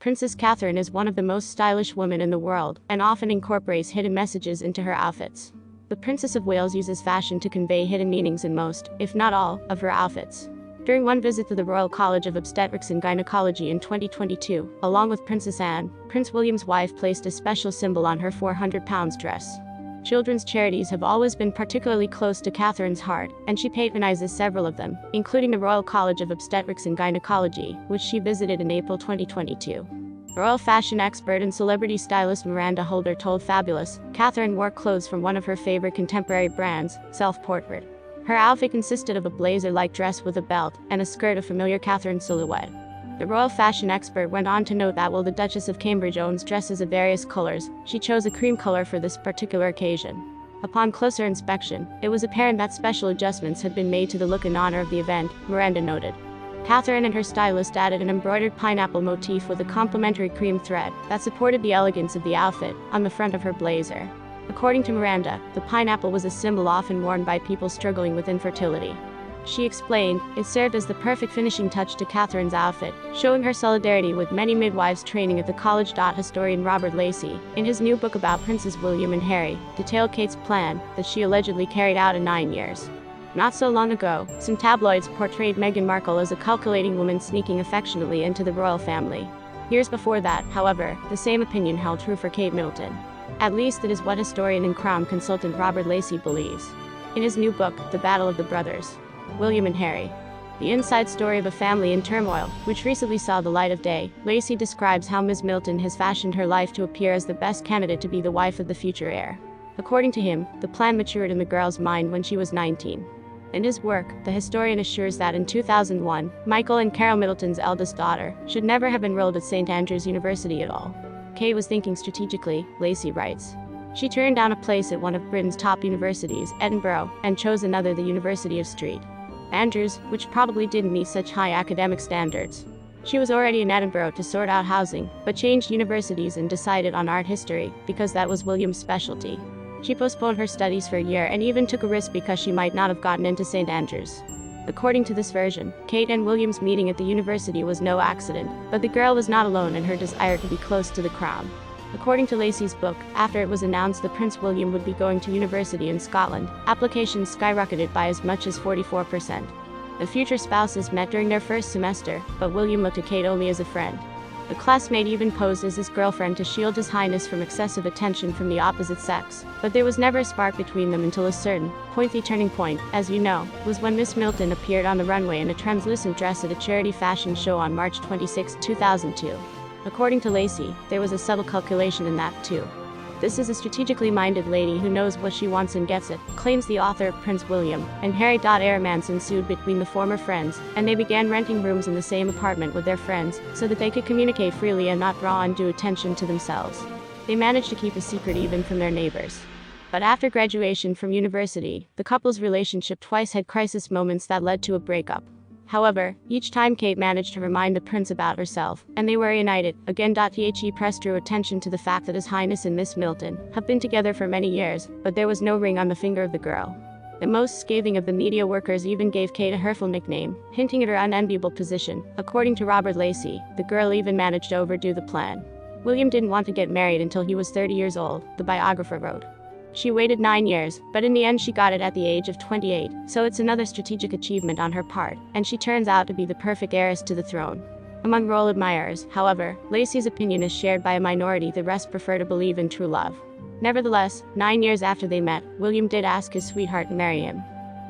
Princess Catherine is one of the most stylish women in the world, and often incorporates hidden messages into her outfits. The Princess of Wales uses fashion to convey hidden meanings in most, if not all, of her outfits. During one visit to the Royal College of Obstetrics and Gynecology in 2022, along with Princess Anne, Prince William's wife placed a special symbol on her 400-pound dress. Children's charities have always been particularly close to Catherine's heart, and she patronizes several of them, including the Royal College of Obstetrics and Gynecology, which she visited in April 2022. Royal fashion expert and celebrity stylist Miranda Holder told Fabulous, Catherine wore clothes from one of her favorite contemporary brands, Self-Portrait. Her outfit consisted of a blazer-like dress with a belt, and a skirt of familiar Catherine silhouette. The royal fashion expert went on to note that while the Duchess of Cambridge owns dresses of various colors, she chose a cream color for this particular occasion. Upon closer inspection, it was apparent that special adjustments had been made to the look in honor of the event, Miranda noted. Catherine and her stylist added an embroidered pineapple motif with a complementary cream thread that supported the elegance of the outfit on the front of her blazer. According to Miranda, the pineapple was a symbol often worn by people struggling with infertility. She explained, it served as the perfect finishing touch to Catherine's outfit, showing her solidarity with many midwives training at the college. Historian Robert Lacey, in his new book about Princes William and Harry, detailed Kate's plan that she allegedly carried out in 9 years. Not so long ago, some tabloids portrayed Meghan Markle as a calculating woman sneaking affectionately into the royal family. Years before that, however, the same opinion held true for Kate Middleton. At least it is what historian and Crown consultant Robert Lacey believes. In his new book, The Battle of the Brothers, William and Harry, the inside story of a family in turmoil, which recently saw the light of day, Lacey describes how Ms. Middleton has fashioned her life to appear as the best candidate to be the wife of the future heir. According to him, the plan matured in the girl's mind when she was 19. In his work, the historian assures that in 2001, Michael and Carol Middleton's eldest daughter should never have enrolled at St. Andrews University at all. Kate was thinking strategically, Lacey writes. She turned down a place at one of Britain's top universities, Edinburgh, and chose another, the University of St. Andrews, which probably didn't meet such high academic standards. She was already in Edinburgh to sort out housing, but changed universities and decided on art history, because that was William's specialty. She postponed her studies for a year and even took a risk because she might not have gotten into St. Andrews. According to this version, Kate and William's meeting at the university was no accident, but the girl was not alone in her desire to be close to the crown. According to Lacey's book, after it was announced that Prince William would be going to university in Scotland, applications skyrocketed by as much as 44%. The future spouses met during their first semester, but William looked at Kate only as a friend. The classmate even posed as his girlfriend to shield His Highness from excessive attention from the opposite sex, but there was never a spark between them until a certain point. The turning point, as you know, was when Miss Middleton appeared on the runway in a translucent dress at a charity fashion show on March 26, 2002. According to Lacey, there was a subtle calculation in that, too. This is a strategically minded lady who knows what she wants and gets it, claims the author of Prince William and Harry. Romance ensued between the former friends, and they began renting rooms in the same apartment with their friends, so that they could communicate freely and not draw undue attention to themselves. They managed to keep a secret even from their neighbors. But after graduation from university, the couple's relationship twice had crisis moments that led to a breakup. However, each time Kate managed to remind the prince about herself, and they were reunited again. The press drew attention to the fact that His Highness and Miss Middleton have been together for many years, but there was no ring on the finger of the girl. The most scathing of the media workers even gave Kate a hurtful nickname, hinting at her unenviable position. According to Robert Lacey, the girl even managed to overdo the plan. William didn't want to get married until he was 30 years old, the biographer wrote. She waited 9 years, but in the end she got it at the age of 28, so it's another strategic achievement on her part, and she turns out to be the perfect heiress to the throne. Among royal admirers, however, Lacey's opinion is shared by a minority. The rest prefer to believe in true love. Nevertheless, 9 years after they met, William did ask his sweetheart to marry him.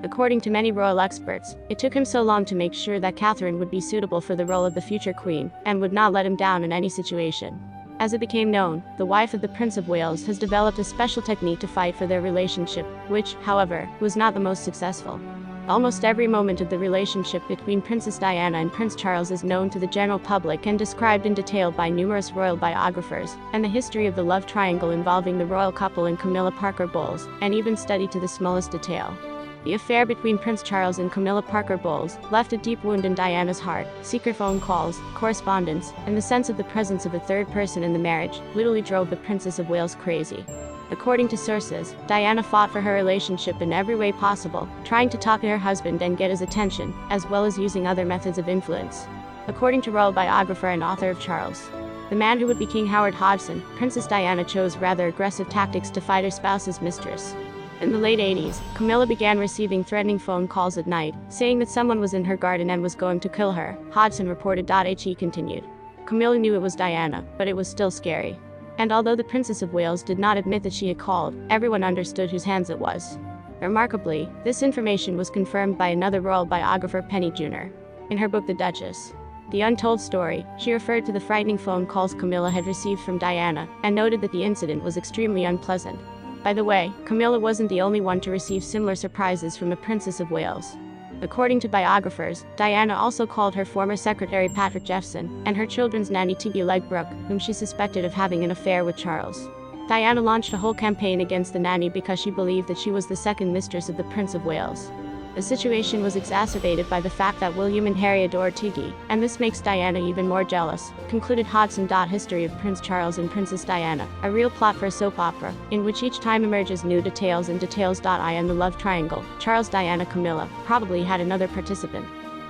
According to many royal experts, it took him so long to make sure that Catherine would be suitable for the role of the future queen, and would not let him down in any situation. As it became known, the wife of the Prince of Wales has developed a special technique to fight for their relationship, which, however, was not the most successful. Almost every moment of the relationship between Princess Diana and Prince Charles is known to the general public and described in detail by numerous royal biographers, and the history of the love triangle involving the royal couple and Camilla Parker Bowles, and even studied to the smallest detail. The affair between Prince Charles and Camilla Parker Bowles left a deep wound in Diana's heart. Secret phone calls, correspondence, and the sense of the presence of a third person in the marriage literally drove the Princess of Wales crazy. According to sources, Diana fought for her relationship in every way possible, trying to talk to her husband and get his attention, as well as using other methods of influence. According to royal biographer and author of Charles The man who would be King Howard Hodgson, Princess Diana chose rather aggressive tactics to fight her spouse's mistress. In the late 80s, Camilla began receiving threatening phone calls at night, saying that someone was in her garden and was going to kill her, Hodgson reported. He continued. Camilla knew it was Diana, but it was still scary. And although the Princess of Wales did not admit that she had called, everyone understood whose hands it was. Remarkably, this information was confirmed by another royal biographer, Penny Junor. In her book The Duchess, The Untold Story, she referred to the frightening phone calls Camilla had received from Diana, and noted that the incident was extremely unpleasant. By the way, Camilla wasn't the only one to receive similar surprises from the Princess of Wales. According to biographers, Diana also called her former secretary Patrick Jeffson, and her children's nanny Tiggy Legbrook, whom she suspected of having an affair with Charles. Diana launched a whole campaign against the nanny because she believed that she was the second mistress of the Prince of Wales. The situation was exacerbated by the fact that William and Harry adored Tiggy, and this makes Diana even more jealous, concluded Hodgson. History of Prince Charles and Princess Diana, a real plot for a soap opera, in which each time emerges new details and details. I and the love triangle, Charles, Diana, Camilla, probably had another participant.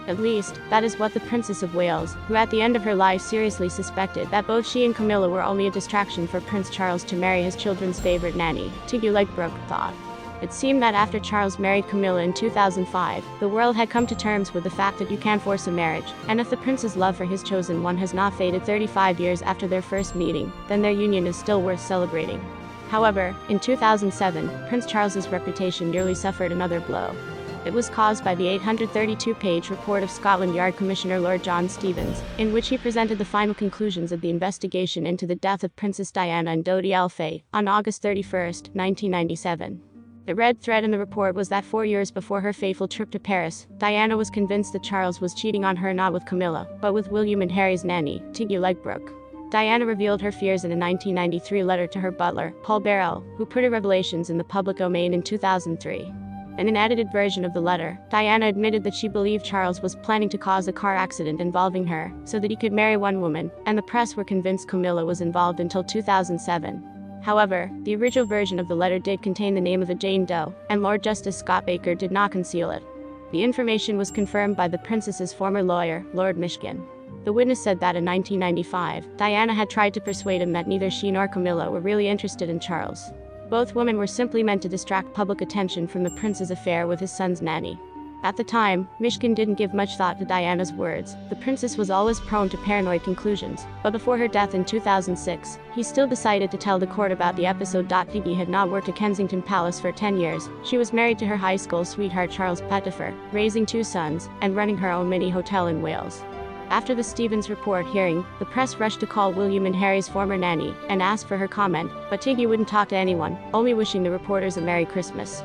At least, that is what the Princess of Wales, who at the end of her life seriously suspected that both she and Camilla were only a distraction for Prince Charles to marry his children's favorite nanny, Tiggy Legbrook, thought. It seemed that after Charles married Camilla in 2005, the world had come to terms with the fact that you can't force a marriage, and if the prince's love for his chosen one has not faded 35 years after their first meeting, then their union is still worth celebrating. However, in 2007, Prince Charles's reputation nearly suffered another blow. It was caused by the 832-page report of Scotland Yard Commissioner Lord John Stevens, in which he presented the final conclusions of the investigation into the death of Princess Diana and Dodi Al-Fayed on August 31, 1997. The red thread in the report was that 4 years before her fateful trip to Paris, Diana was convinced that Charles was cheating on her not with Camilla, but with William and Harry's nanny, Tiggy Legbrook. Diana revealed her fears in a 1993 letter to her butler, Paul Beryl, who put her revelations in the public domain in 2003. In an edited version of the letter, Diana admitted that she believed Charles was planning to cause a car accident involving her, so that he could marry one woman, and the press were convinced Camilla was involved until 2007. However, the original version of the letter did contain the name of a Jane Doe, and Lord Justice Scott Baker did not conceal it. The information was confirmed by the princess's former lawyer, Lord Michigan. The witness said that in 1995, Diana had tried to persuade him that neither she nor Camilla were really interested in Charles. Both women were simply meant to distract public attention from the prince's affair with his son's nanny. At the time, Michigan didn't give much thought to Diana's words. The princess was always prone to paranoid conclusions, but before her death in 2006, he still decided to tell the court about the episode. Tiggy had not worked at Kensington Palace for 10 years. She was married to her high school sweetheart Charles Pettifer, raising 2 sons, and running her own mini hotel in Wales. After the Stevens report hearing, the press rushed to call William and Harry's former nanny and asked for her comment, but Tiggy wouldn't talk to anyone, only wishing the reporters a Merry Christmas.